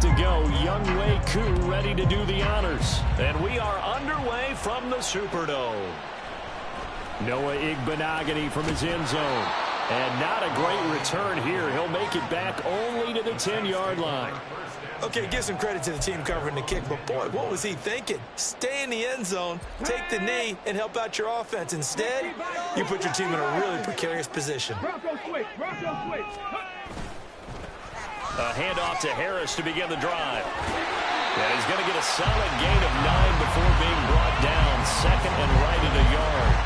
to go. Young Wei Koo ready to do the honors. And we are underway from the Superdome. Noah Igbenogany from his end zone. And not a great return here. He'll make it back only to the 10-yard line. Okay, give some credit to the team covering the kick, but boy, what was he thinking? Stay in the end zone, take the knee, and help out your offense. Instead, you put your team in a really precarious position. A handoff to Harris to begin the drive. And he's going to get a solid gain of 9 before being brought down. Second and right at a yard.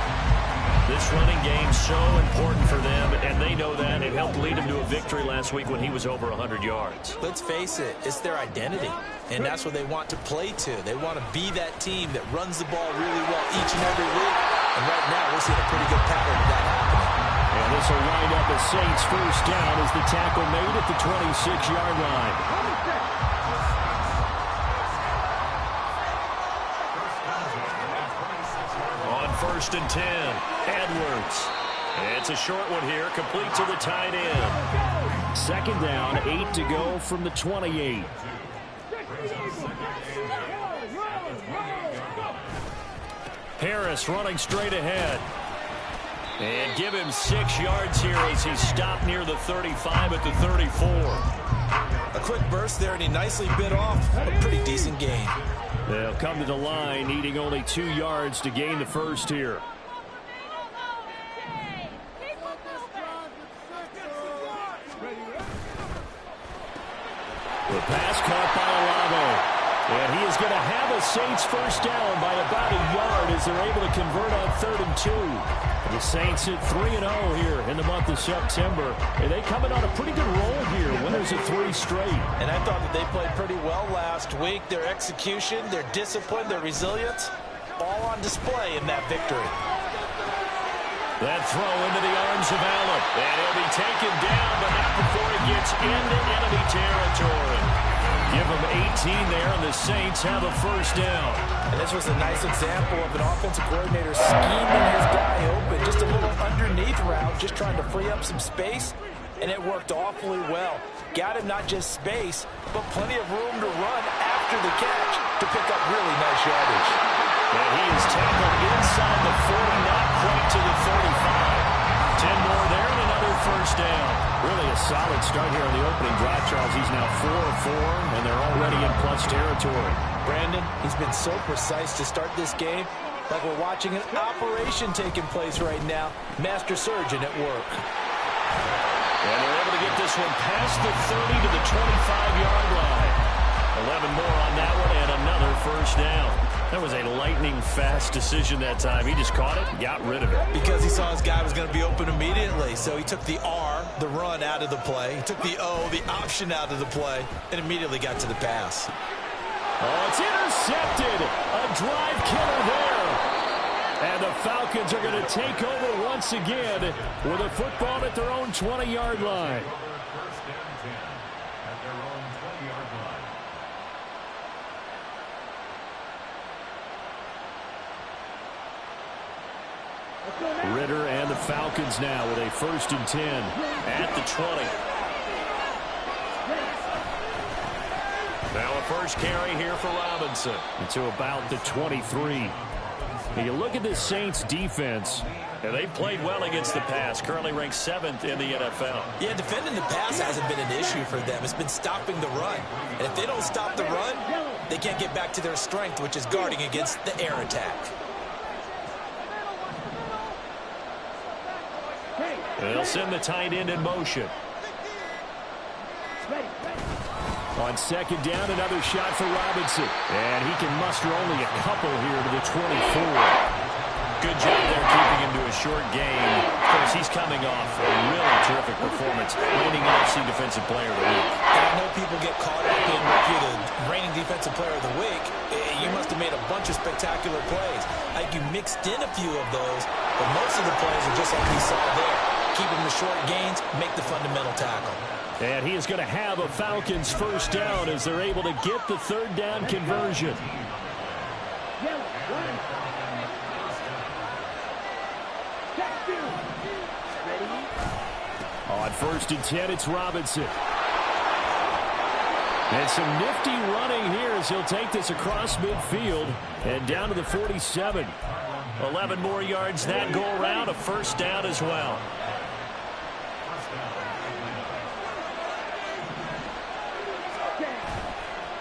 This running game so important for them, and they know that. It helped lead him to a victory last week when he was over 100 yards. Let's face it, it's their identity, and that's what they want to play to. They want to be that team that runs the ball really well each and every week, and right now we're seeing a pretty good pattern of that happening. And this will wind up a Saints first down as the tackle made at the 26-yard line. On 1st and 10, Edwards. It's a short one here, complete to the tight end. Second down, 8 to go from the 28. Harris running straight ahead. And give him 6 yards here as he stopped near the 35 at the 34. A quick burst there, and he nicely bit off a pretty decent gain. They'll come to the line, needing only 2 yards to gain the first here. The pass caught by Olave. And he is going to have a Saints first down by about a yard as they're able to convert on 3rd and 2. The Saints at 3-0 here in the month of September. And they coming on a pretty good roll here. Winners of 3 straight. And I thought that they played pretty well last week. Their execution, their discipline, their resilience, all on display in that victory. That throw into the arms of Allen. And he'll be taken down, but not before he gets into enemy territory. Give him 18 there, and the Saints have a first down. And this was a nice example of an offensive coordinator scheming his guy open. Just a little underneath route, just trying to free up some space, and it worked awfully well. Got him not just space, but plenty of room to run after the catch to pick up really nice yardage. And he is tackled inside the 40, not quite to the 35. 10 more there and another first down. Really a solid start here on the opening drive, Charles. He's now 4 of 4, and they're already in plus territory. Brandon, he's been so precise to start this game, like we're watching an operation taking place right now. Master surgeon at work. And they're able to get this one past the 30 to the 25-yard line. 11 more on that one, and another first down. That was a lightning-fast decision that time. He just caught it and got rid of it. Because he saw his guy was going to be open immediately. So he took the R, the run, out of the play. He took the O, the option, out of the play, and immediately got to the pass. Oh, it's intercepted. A drive killer there. And the Falcons are going to take over once again with a football at their own 20-yard line. Ritter and the Falcons now with a 1st and 10 at the 20. Now a first carry here for Robinson. To about the 23. Now you look at this Saints defense, and they've played well against the pass, currently ranked 7th in the NFL. Yeah, defending the pass hasn't been an issue for them. It's been stopping the run. And if they don't stop the run, they can't get back to their strength, which is guarding against the air attack. They'll send the tight end in motion. On 2nd down, another shot for Robinson. And he can muster only a couple here to the 24. Good job there keeping him to a short gain. Of course, he's coming off a really terrific performance, winning NFC Defensive Player of the Week. And I know people get caught up in you're the reigning Defensive Player of the Week. You must have made a bunch of spectacular plays. Like you mixed in a few of those, but most of the plays are just like we saw there. Keep him to short gains, make the fundamental tackle. And he is going to have a Falcons first down as they're able to get the 3rd down conversion. On 1st and 10, it's Robinson. And some nifty running here as he'll take this across midfield and down to the 47. 11 more yards that go around, a first down as well.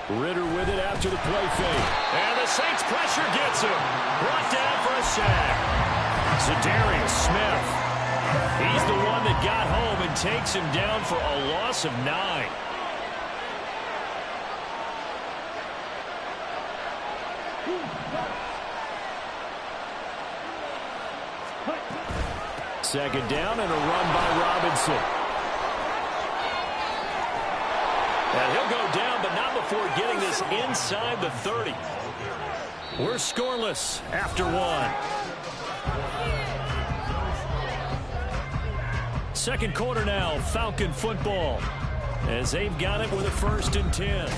Ritter with it after the play fake. And the Saints pressure gets him. Brought down for a sack. Zadarius Smith. He's the one that got home and takes him down for a loss of 9. Second down and a run by Robinson. And he'll go down, but not before getting this inside the 30. We're scoreless after 1. Second quarter now, Falcon football, as they've got it with a 1st and 10.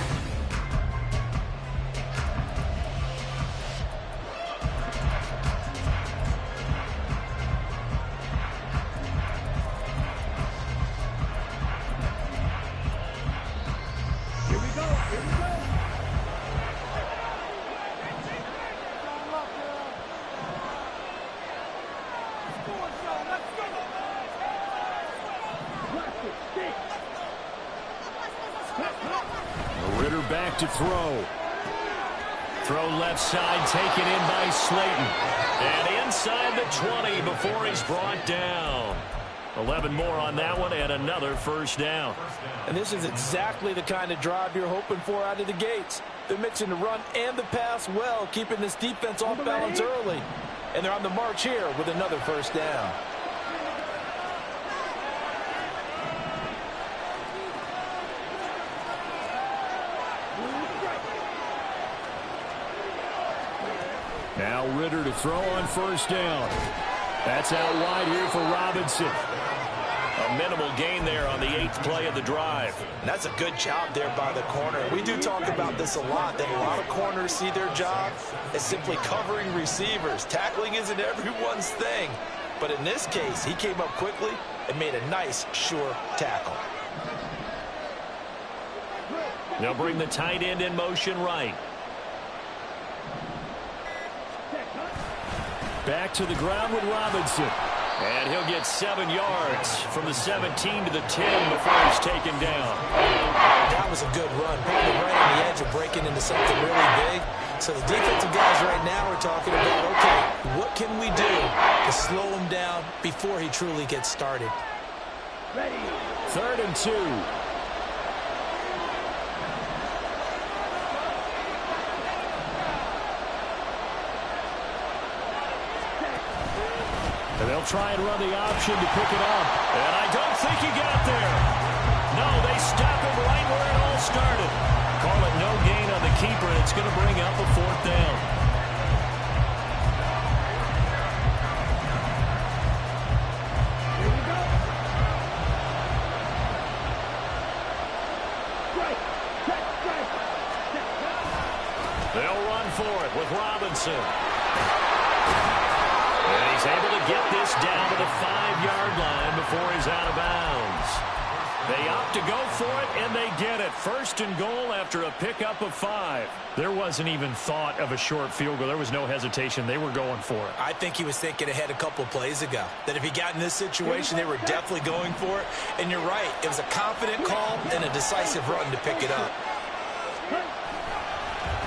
Ritter back to throw. Throw left side, taken in by Slayton. And inside the 20 before he's brought down. 11 more on that one and another first down. And this is exactly the kind of drive you're hoping for out of the gates. They're mixing the run and the pass well, keeping this defense off balance early. And they're on the march here with another first down. Now Ritter to throw on first down. That's out wide here for Robinson. A minimal gain there on the 8th play of the drive. And that's a good job there by the corner. We do talk about this a lot, that a lot of corners see their job as simply covering receivers. Tackling isn't everyone's thing. But in this case, he came up quickly and made a nice, sure tackle. They'll bring the tight end in motion right. Back to the ground with Robinson. And he'll get 7 yards from the 17 to the 10 before he's taken down. That was a good run. Putting him right on the edge of breaking into something really big. So the defensive guys right now are talking about, okay, what can we do to slow him down before he truly gets started? 3rd and 2. And they'll try and run the option to pick it up. And I don't think he got there. No, they stop him right where it all started. Call it no gain on the keeper, and it's going to bring up a 4th down. They'll run for it with Robinson. And he's able to get this down to the 5-yard line before he's out of bounds. They opt to go for it, and they get it. 1st and goal after a pickup of 5. There wasn't even thought of a short field goal. There was no hesitation. They were going for it. I think he was thinking ahead a couple of plays ago, that if he got in this situation, they were definitely going for it. And you're right. It was a confident call and a decisive run to pick it up.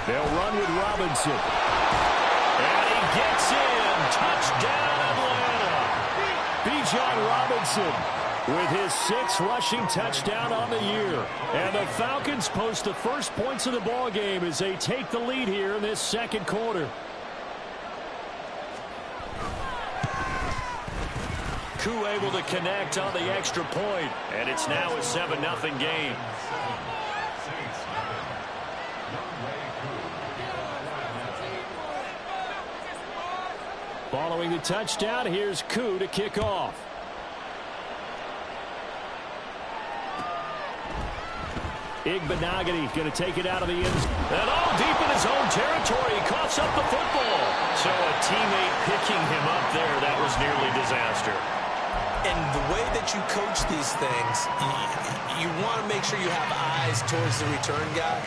They'll run with Robinson. And he gets in. Touchdown, Atlanta. Bijan Robinson with his 6th rushing touchdown on the year. And the Falcons post the first points of the ball game as they take the lead here in this 2nd quarter. Koo able to connect on the extra point, and it's now a 7-0 game. Following the touchdown, here's Koo to kick off. Igbenogany going to take it out of the end zone. And all deep in his own territory. He coughs up the football. So a teammate picking him up there. That was nearly disaster. And the way that you coach these things, you want to make sure you have eyes towards the return guy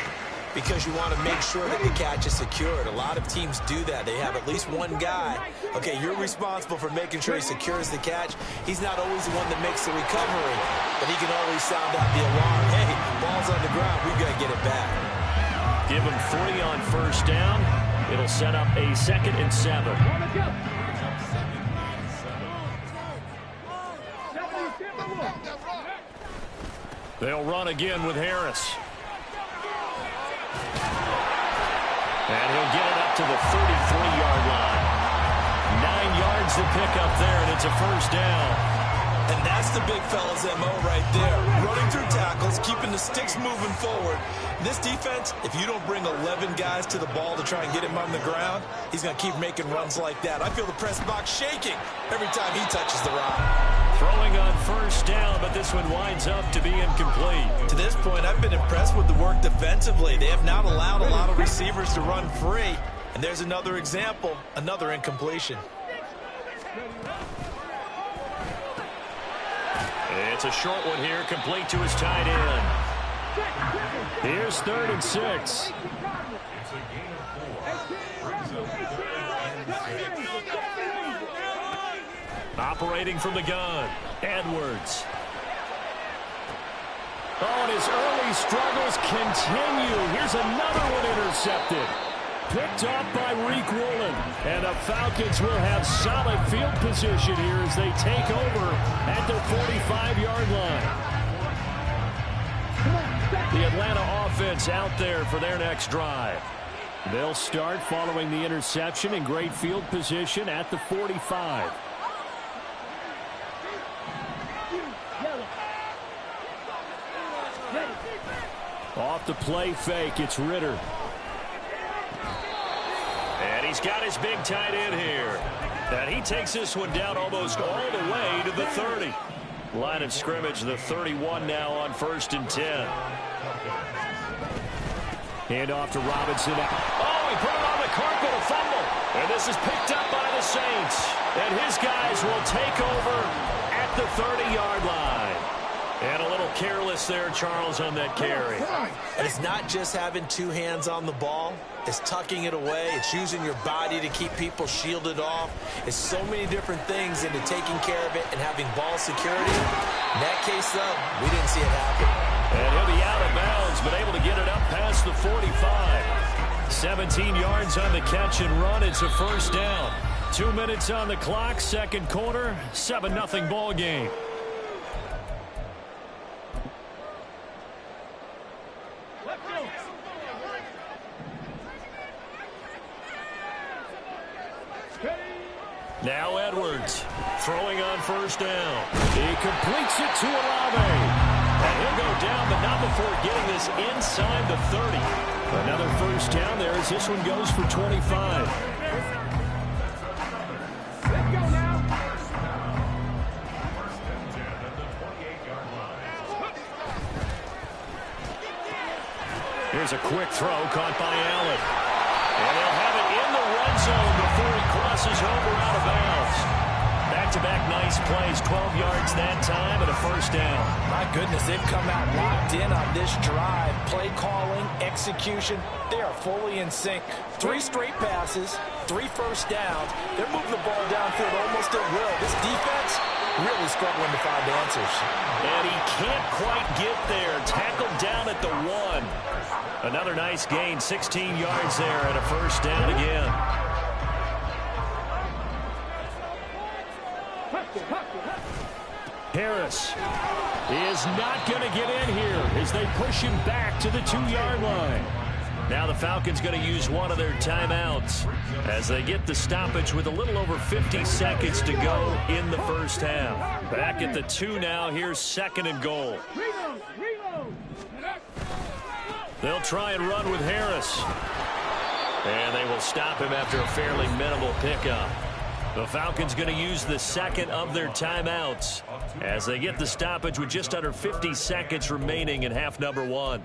because you want to make sure that the catch is secured. A lot of teams do that. They have at least one guy. Okay, you're responsible for making sure he secures the catch. He's not always the one that makes the recovery, but he can always sound out the alarm. Hey, ball's on the ground. We've got to get it back. Give him 3 on first down. It'll set up a 2nd and 7. They'll run again with Harris. And he'll get it up to the 33-yard line. 9 yards to pick up there, and it's a first down. And that's the big fella's MO right there. Running through tackles, keeping the sticks moving forward. This defense, if you don't bring 11 guys to the ball to try and get him on the ground, he's going to keep making runs like that. I feel the press box shaking every time he touches the rock. Throwing on first down, but this one winds up to be incomplete. To this point, I've been impressed with the work defensively. They have not allowed a lot of receivers to run free. And there's another example, another incompletion. It's a short one here, complete to his tight end. Here's 3rd and 6. Operating from the gun, Edwards. Oh, and his early struggles continue. Here's another one intercepted. Picked off by Reek Woolen. And the Falcons will have solid field position here as they take over at their 45-yard line. The Atlanta offense out there for their next drive. They'll start following the interception in great field position at the 45. Off the play fake, it's Ritter. And he's got his big tight end here. And he takes this one down almost all the way to the 30. Line of scrimmage, the 31 now on 1st and 10. Hand off to Robinson. Oh, he put it on the carpet, a fumble. And this is picked up by the Saints. And his guys will take over at the 30-yard line. And a little careless there, Charles, on that carry. And it's not just having 2 hands on the ball. It's tucking it away. It's using your body to keep people shielded off. It's so many different things into taking care of it and having ball security. In that case, though, we didn't see it happen. And he'll be out of bounds, but able to get it up past the 45. 17 yards on the catch and run. It's a first down. 2 minutes on the clock, 2nd quarter, 7-0 ball game. Now Edwards throwing on first down. He completes it to Olave. And he'll go down, but not before getting this inside the 30. Another first down there as this one goes for 25. Let's go now. Here's a quick throw caught by Allen. And they'll have it in the red zone before he crosses over out of bounds. Back-to-back nice plays, 12 yards that time and a first down. My goodness, they've come out locked in on this drive. Play calling, execution, they are fully in sync. 3 straight passes, 3 first downs. They're moving the ball downfield almost at will. This defense really struggling to find answers. And he can't quite get there. Tackled down at the 1. Another nice gain, 16 yards there and a first down again. Harris is not going to get in here as they push him back to the 2-yard line. Now the Falcons going to use one of their timeouts as they get the stoppage with a little over 50 seconds to go in the first half. Back at the 2 now. Here's 2nd and goal. They'll try and run with Harris. And they will stop him after a fairly minimal pickup. The Falcons going to use the 2nd of their timeouts as they get the stoppage with just under 50 seconds remaining in half number 1.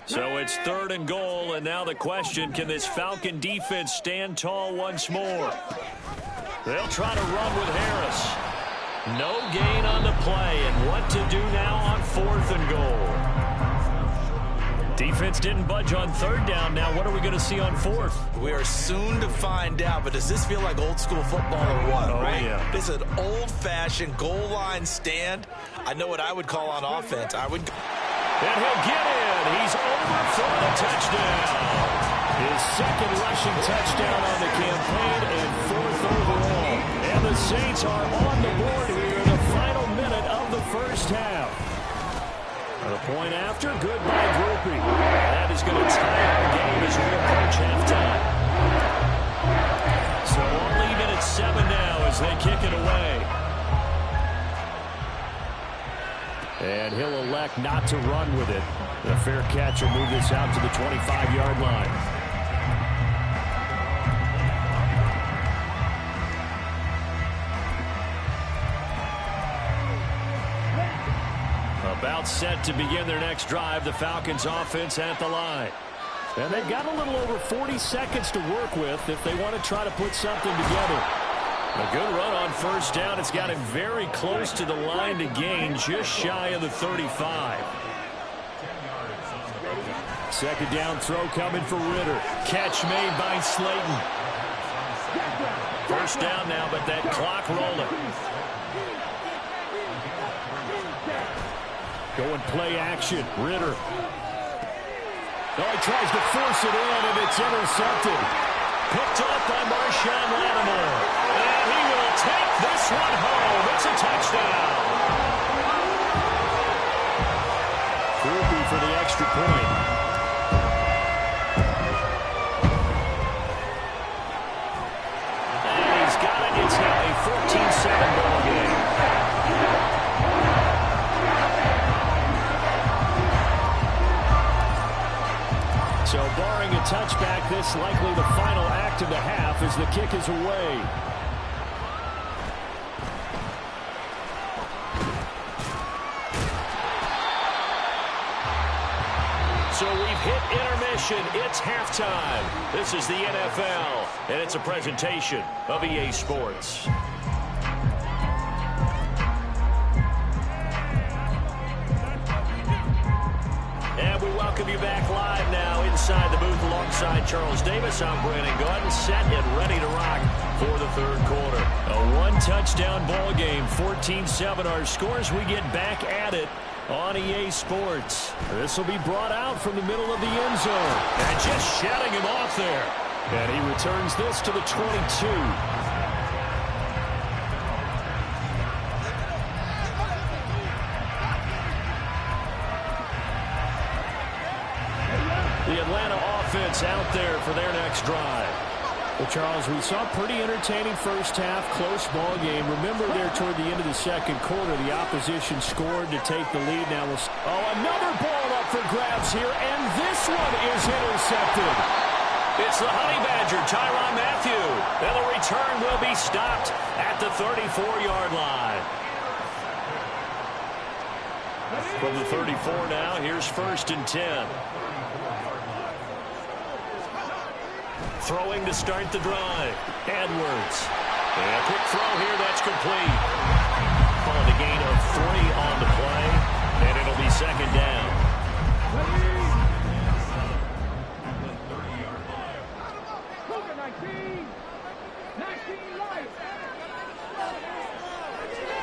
So it's 3rd and goal, and now the question, can this Falcon defense stand tall once more? They'll try to run with Harris. No gain on the play, and what to do now on 4th and goal. Defense didn't budge on 3rd down. Now what are we going to see on 4th? We are soon to find out, but does this feel like old school football or what? Oh, right? Yeah. This is an old-fashioned goal line stand. I know what I would call on offense. And he'll get in. He's over for the touchdown. His 2nd rushing touchdown on the campaign and 4th overall. And the Saints are on the board here in the final minute of the first half. The point after, good by Groupie. That is going to tie our game as we approach halftime. So only even at 7 now as they kick it away. And he'll elect not to run with it. The fair catch will move this out to the 25-yard line. About set to begin their next drive, the Falcons offense at the line. And they've got a little over 40 seconds to work with if they want to try to put something together. A good run on 1st down. It's got him very close to the line to gain, just shy of the 35. 2nd down throw coming for Ritter. Catch made by Slayton. 1st down now, but that clock rolling. Going play action. Ritter. Oh, he tries to force it in, and it's intercepted. Picked up by Marshawn Lattimore. And he will take this one home. It's a touchdown. Groupie for the extra point. And he's got it. It's now a 14-7 ball game. So barring a touchback, this likely the final act of the half as the kick is away. So we've hit intermission. It's halftime. This is the NFL, and it's a presentation of EA Sports. And we welcome you back live now inside the booth alongside Charles Davis. I'm Brandon Gaudin, set and ready to rock for the 3rd quarter. A 1-touchdown ball game, 14-7 our scores. We get back at it on EA Sports. This will be brought out from the middle of the end zone. And just shutting him off there. And he returns this to the 22. The Atlanta offense out there for their next drive. Well, Charles, we saw a pretty entertaining 1st half, close ball game. Remember there toward the end of the 2nd quarter, the opposition scored to take the lead. Now another ball up for grabs here, and this one is intercepted. It's the Honey Badger, Tyrann Mathieu. And the return will be stopped at the 34-yard line. From the 34 now, here's 1st and 10. Throwing to start the drive. Edwards. And a quick throw here, that's complete. Calling a gain of 3 on the play, and it'll be 2nd down.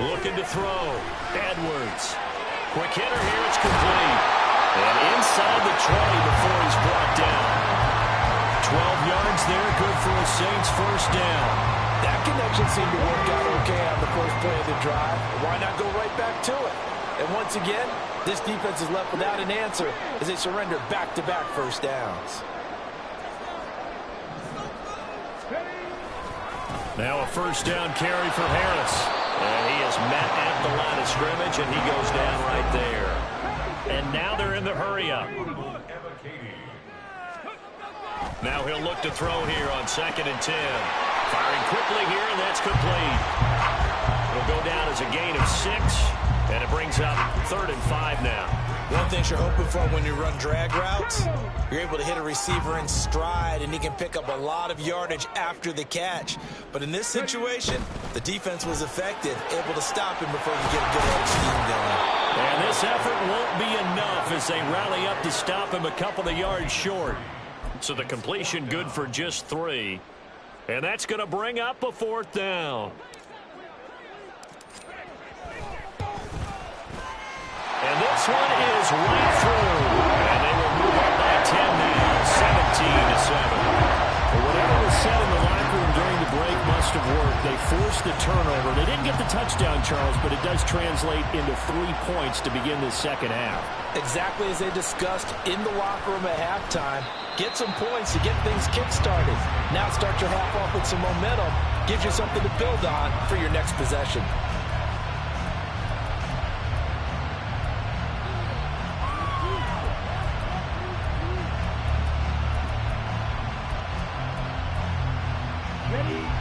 Looking to throw. Edwards. Quick hitter here, it's complete. And inside the 20 before he's brought down. 12 yards there, good for a Saints 1st down. That connection seemed to work out okay on the first play of the drive. Why not go right back to it? And once again, this defense is left without an answer as they surrender back-to-back 1st downs. Now a 1st down carry for Harris. And he is met at the line of scrimmage, and he goes down right there. And now they're in the hurry-up. Now he'll look to throw here on 2nd and 10. Firing quickly here, and that's complete. It'll go down as a gain of 6, and it brings up 3rd and 5 now. One thing you're hoping for when you run drag routes, you're able to hit a receiver in stride, and he can pick up a lot of yardage after the catch. But in this situation, the defense was effective, able to stop him before you get a good edge scheme going. And this effort won't be enough as they rally up to stop him a couple of yards short. So the completion good for just 3. And that's going to bring up a 4th down. And this one is right through. And they will move up by 10 now, 17-7. Well, whatever was said in the locker room during the break must have worked. They forced the turnover. They didn't get the touchdown, Charles, but it does translate into 3 points to begin the second half. Exactly as they discussed in the locker room at halftime. Get some points to get things kick-started. Now start your half off with some momentum. Gives you something to build on for your next possession.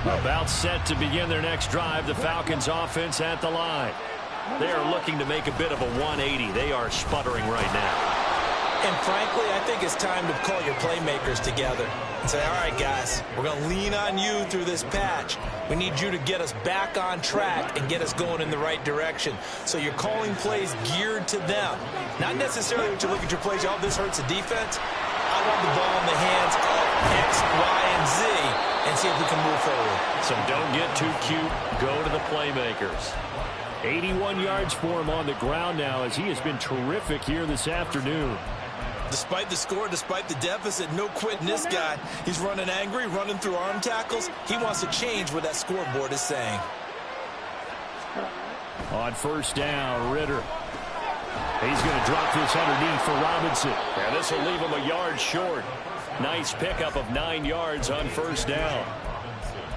About set to begin their next drive, the Falcons offense at the line. They are looking to make a bit of a 180. They are sputtering right now. And frankly, I think it's time to call your playmakers together and say, all right, guys, we're going to lean on you through this patch. We need you to get us back on track and get us going in the right direction. So you're calling plays geared to them. Not necessarily when you look at your plays, oh, this hurts the defense. I want the ball in the hands of X, Y, and Z and see if we can move forward. So don't get too cute. Go to the playmakers. 81 yards for him on the ground now as he has been terrific here this afternoon. Despite the score, despite the deficit, no quitting this guy. He's running angry, running through arm tackles. He wants to change what that scoreboard is saying. On 1st down, Ritter. He's going to drop this underneath for Robinson. And this will leave him a yard short. Nice pickup of 9 yards on 1st down.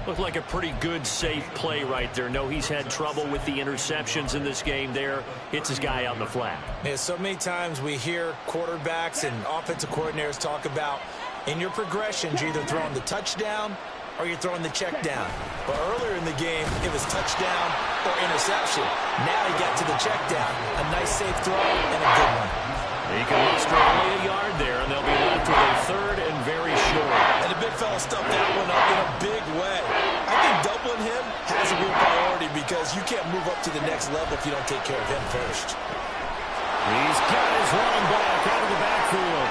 Looked like a pretty good, safe play right there. No, he's had trouble with the interceptions in this game there. Hits his guy out in the flat. Yeah, so many times we hear quarterbacks and offensive coordinators talk about in your progressions, you're either throwing the touchdown or you're throwing the check down. But earlier in the game, it was touchdown or interception. Now he got to the check down. A nice, safe throw and a good one. He can muster only a yard there, and they'll be left with a 3rd and very short. And the big fella stuffed that one up in a big way. I think doubling him has a real priority because you can't move up to the next level if you don't take care of him first. He's got his running back out of the backfield.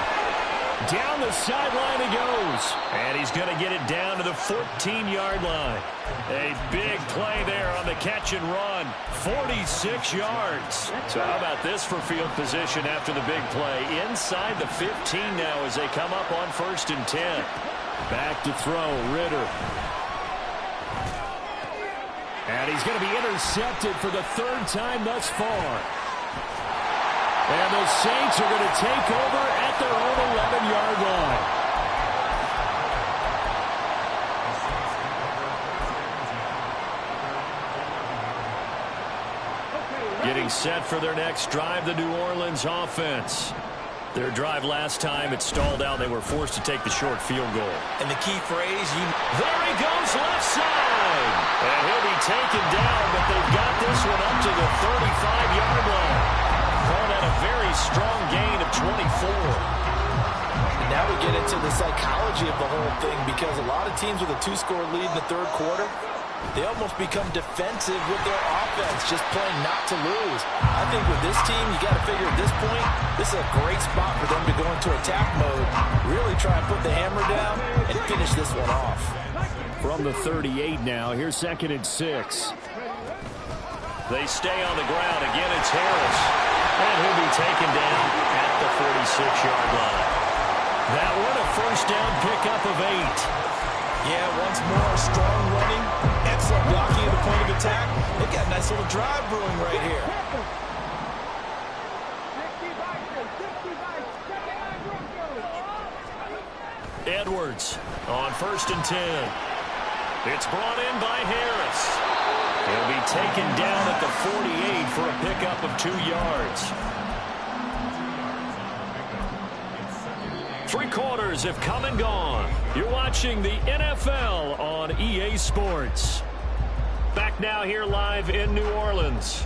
Down the sideline he goes. And he's going to get it down to the 14-yard line. A big play there on the catch and run. 46 yards. So how about this for field position after the big play? Inside the 15 now as they come up on 1st and 10. Back to throw, Ritter. And he's going to be intercepted for the 3rd time thus far. And the Saints are going to take over at their own 11-yard line. Getting set for their next drive, the New Orleans offense. Their drive last time, it stalled out. They were forced to take the short field goal. And the key phrase, there he goes left side. And he'll be taken down, but they've got this one up to the 35-yard line. Calling that a very strong gain of 24. And now we get into the psychology of the whole thing because a lot of teams with a 2-score lead in the 3rd quarter, they almost become defensive with their offense, just playing not to lose. I think with this team, you got to figure at this point, this is a great spot for them to go into attack mode, really try and put the hammer down and finish this one off. From the 38 now, here's 2nd and 6. They stay on the ground. Again, it's Harris. And he'll be taken down at the 46-yard line. That one a 1st down pickup of 8. Yeah, once more, strong running, excellent blocking at the point of attack. They got a nice little drive brewing right here. Edwards on 1st and 10. It's brought in by Harris. He'll be taken down at the 48 for a pickup of 2 yards. 3 quarters have come and gone. You're watching the NFL on EA Sports. Back now here live in New Orleans.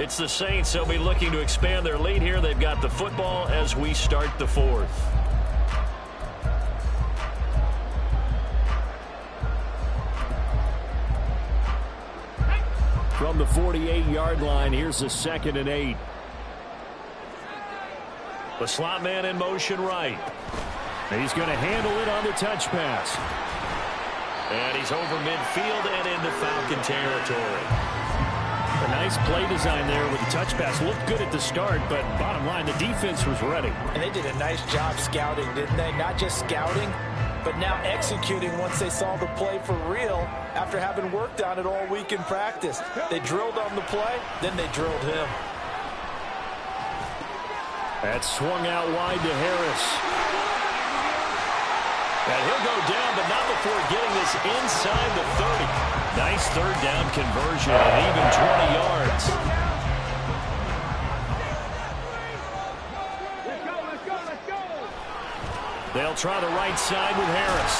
It's the Saints. They'll be looking to expand their lead here. They've got the football as we start the fourth. From the 48-yard line, here's a 2nd and 8. The slot man in motion right. He's going to handle it on the touch pass. And he's over midfield and into Falcon territory. A nice play design there with the touch pass. Looked good at the start, but bottom line, the defense was ready. And they did a nice job scouting, didn't they? Not just scouting, but now executing once they saw the play for real after having worked on it all week in practice. They drilled on the play, then they drilled him. That swung out wide to Harris. And he'll go down, but not before getting this inside the 30. Nice third down conversion and even 20 yards. They'll try the right side with Harris.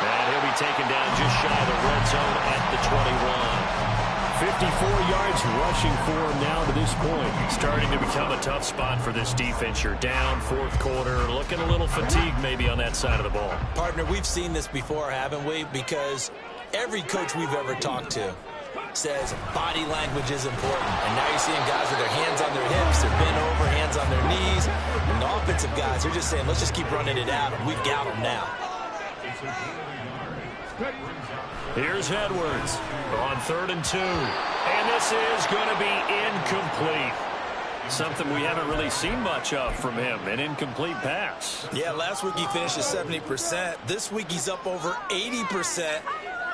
And he'll be taken down just shy of the red zone at the 21. 54 yards rushing for him now to this point. Starting to become a tough spot for this defense. You're down, fourth quarter, looking a little fatigued maybe on that side of the ball. Partner, we've seen this before, haven't we? Because every coach we've ever talked to says body language is important. And now you're seeing guys with their hands on their hips, they're bent over, hands on their knees. And the offensive guys are just saying, let's just keep running it at them. We've got them now. Here's Edwards on 3rd and 2. And this is going to be incomplete. Something we haven't really seen much of from him, an incomplete pass. Yeah, last week he finished at 70%. This week he's up over 80%.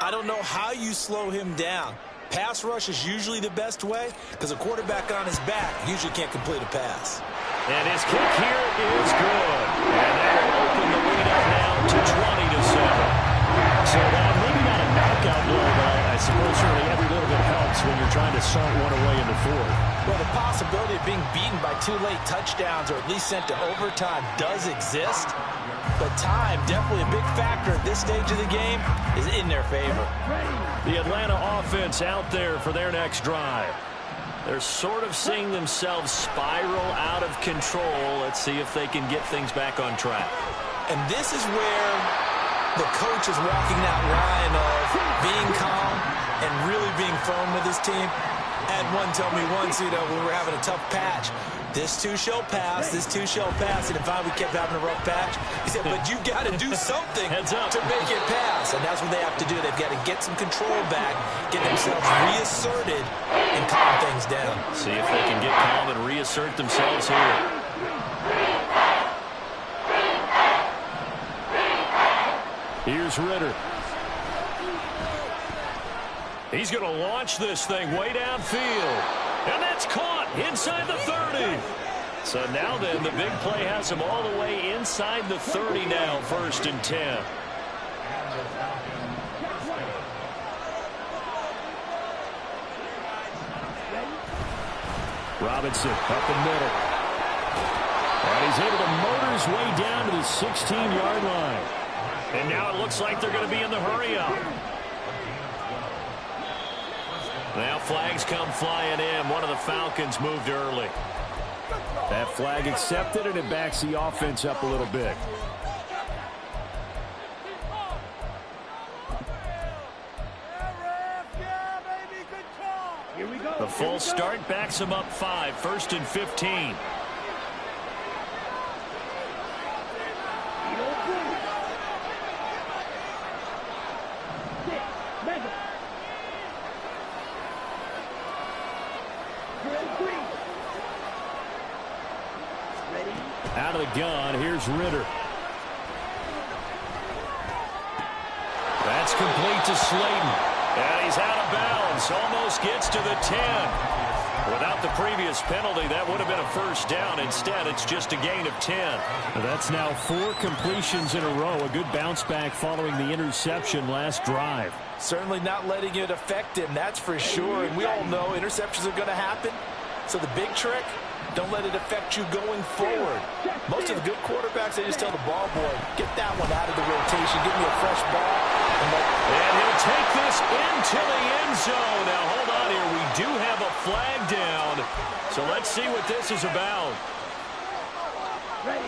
I don't know how you slow him down. Pass rush is usually the best way because a quarterback on his back usually can't complete a pass. And his kick here is good. And that'll open the lead up now to 20-7. So maybe not a knockout blow, but I suppose certainly every little bit helps when you're trying to salt one away in the fourth. Well, the possibility of being beaten by 2 late touchdowns or at least sent to overtime does exist. But time, definitely a big factor at this stage of the game, is in their favor. The Atlanta offense out there for their next drive. They're sort of seeing themselves spiral out of control. Let's see if they can get things back on track. And this is where the coach is walking that line of being calm and really being firm with his team. Had one tell me once, when we were having a tough patch, this too shall pass, this too shall pass. And if we kept having a rough patch, he said, but you got to do something to make it pass. And that's what they have to do. They've got to get some control back, get themselves reasserted, and calm things down. See if they can get calm and reassert themselves here. Here's Ritter. He's going to launch this thing way downfield. And that's caught inside the 30. So now then, the big play has him all the way inside the 30 now, 1st and 10. Robinson up the middle. And he's able to motor his way down to the 16-yard line. And now it looks like they're going to be in the hurry-up. Now flags come flying in. One of the Falcons moved early. That flag accepted, and it backs the offense up a little bit. The full start backs them up 5, 1st and 15. Out of the gun, here's Ritter. That's complete to Slayton. And he's out of bounds. Almost gets to the 10. Without the previous penalty, that would have been a first down. Instead, it's just a gain of 10. That's now 4 completions in a row. A good bounce back following the interception last drive. Certainly not letting it affect him, that's for sure. And we all know interceptions are going to happen. So the big trick, don't let it affect you going forward. Most of the good quarterbacks, they just tell the ball boy, get that one out of the rotation, give me a fresh ball. And he'll take this into the end zone. Now, hold on here. We do have a flag down. So let's see what this is about. Ready.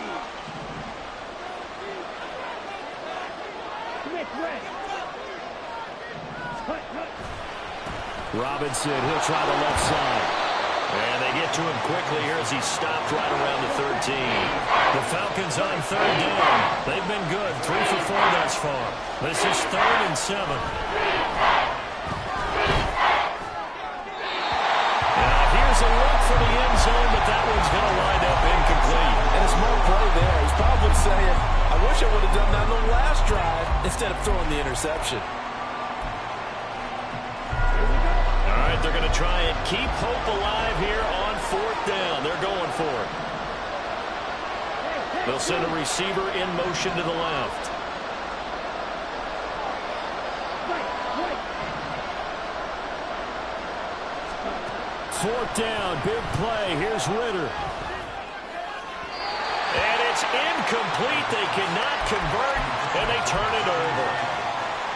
Robinson, he'll try the left side. And they get to him quickly here as he stopped right around the 13. The Falcons on third down. They've been good, 3 for 4 thus far. This is 3rd and 7. Now here's a look for the end zone, but that one's going to wind up incomplete. And a smart play there. He's probably saying, I wish I would have done that on the last drive instead of throwing the interception. They're going to try and keep hope alive here on 4th down. They're going for it. They'll send a receiver in motion to the left. Fourth down, big play. Here's Ritter. And it's incomplete. They cannot convert, and they turn it over.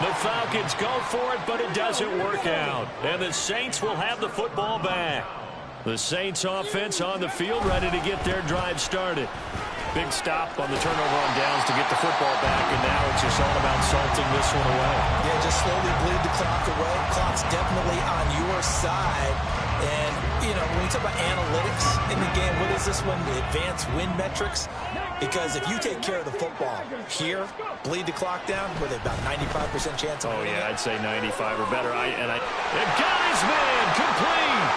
The Falcons go for it, but it doesn't work out. And the Saints will have the football back. The Saints offense on the field, ready to get their drive started. Big stop on the turnover on downs to get the football back, and now it's just all about salting this one away. Yeah, just slowly bleed the clock away. Clock's definitely on your side. And, you know, when you talk about analytics in the game, what is this one? The advanced win metrics? Because if you take care of the football here, bleed the clock down, with about 95% chance of winning. Oh, yeah, I'd say 95 or better. And got his man, complete.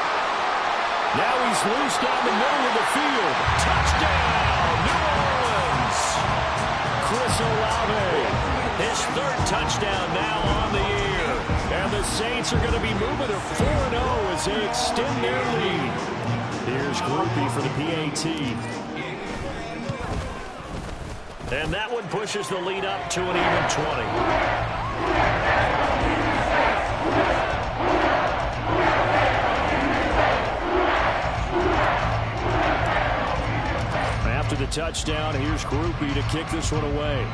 Now he's loose down the middle of the field. Touchdown, New Orleans. Chris Olave, his 3rd touchdown now on the year. And the Saints are going to be moving to 4-0 as they extend their lead. Here's Groupie for the PAT. And that one pushes the lead up to an even 20. After the touchdown, here's Groupie to kick this one away.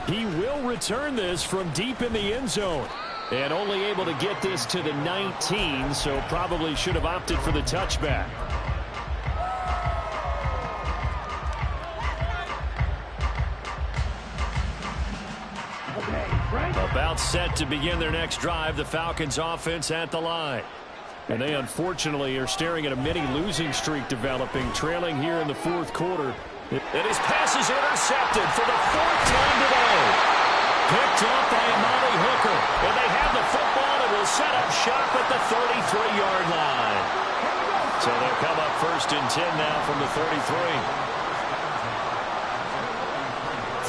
He will return this from deep in the end zone. And only able to get this to the 19, so probably should have opted for the touchback. About set to begin their next drive, the Falcons offense at the line. And they unfortunately are staring at a mini losing streak developing, trailing here in the 4th quarter. And his pass is intercepted for the 4th time today. Picked up by Amani Hooker. And they have the football and will set up shop at the 33-yard line. So they'll come up 1st and 10 now from the 33.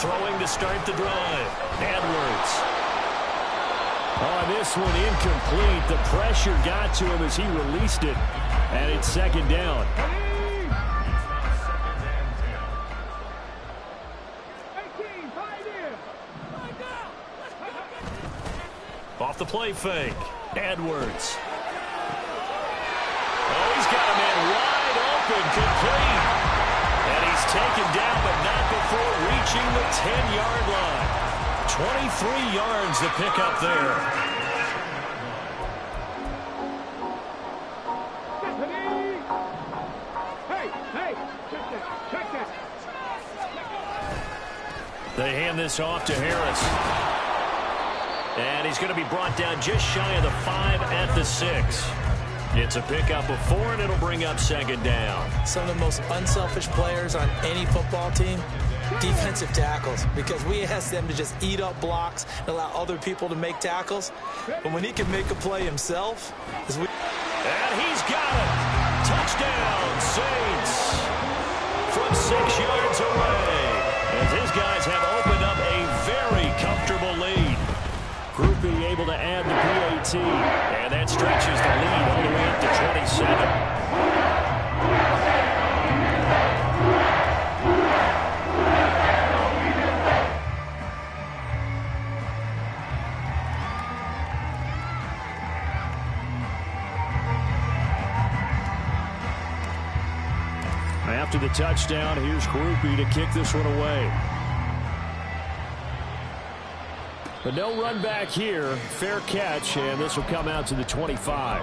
Throwing to start the drive. Edwards. On this one, incomplete. The pressure got to him as he released it. And it's 2nd down. Off the play fake. Edwards. Oh, he's got a man wide open. Complete. And he's taken down, but not before reaching the 10-yard line. 23 yards to pick up there. They hand this off to Harris. And he's going to be brought down just shy of the 5 at the 6. It's a pickup of 4, and it'll bring up 2nd down. Some of the most unselfish players on any football team, defensive tackles, because we ask them to just eat up blocks and allow other people to make tackles. But when he can make a play himself, and he's got it. Touchdown, Saints. From 6 yards away. As his guys have opened up a very comfortable lead. Groupie able to add the PAT. And that stretches the lead all the way up to 27. After the touchdown, here's Groupie to kick this one away. But no run back here. Fair catch, and this will come out to the 25.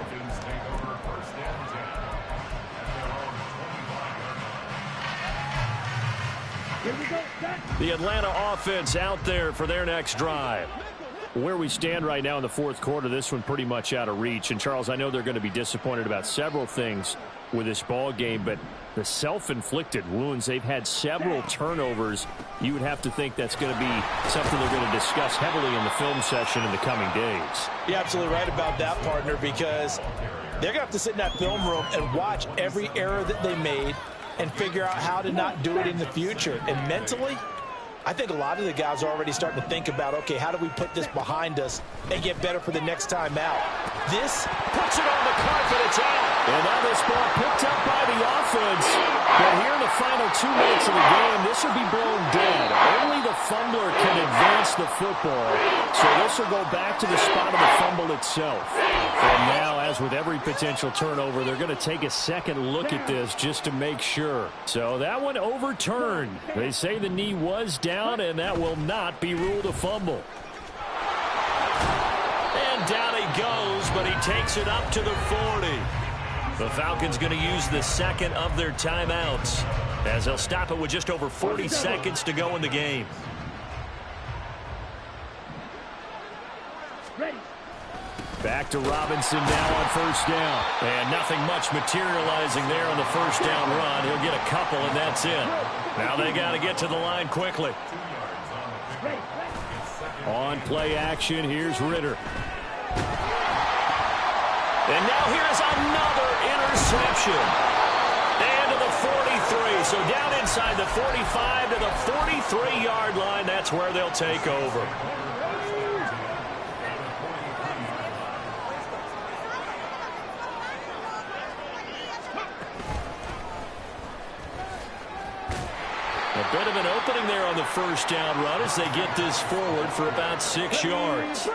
The Atlanta offense out there for their next drive. Where we stand right now in the fourth quarter, this one pretty much out of reach. And, Charles, I know they're going to be disappointed about several things with this ball game, but the self-inflicted wounds, they've had several turnovers. You would have to think that's going to be something they're going to discuss heavily in the film session in the coming days. You're absolutely right about that, partner, because they're going to have to sit in that film room and watch every error that they made and figure out how to not do it in the future. And mentally, I think a lot of the guys are already starting to think about, okay, how do we put this behind us and get better for the next time out? This puts it on the carpet. It's out. And now this ball picked up by the offense. But here in the final 2 minutes of the game, this will be blown dead. Only the fumbler can advance the football. So this will go back to the spot of the fumble itself. And now, as with every potential turnover, they're going to take a second look at this just to make sure. So that one overturned. They say the knee was down, and that will not be ruled a fumble. And down he goes, but he takes it up to the 40. The Falcons going to use the second of their timeouts as they'll stop it with just over 40 seconds to go in the game. Back to Robinson now on first down. And nothing much materializing there on the first down run. He'll get a couple, and that's it. Now they got to get to the line quickly. On play action, here's Ritter. And now here's another interception. And to the 43. So down inside the 45 to the 43-yard line. That's where they'll take over. A bit of an opening there on the first down run as they get this forward for about 6 yards.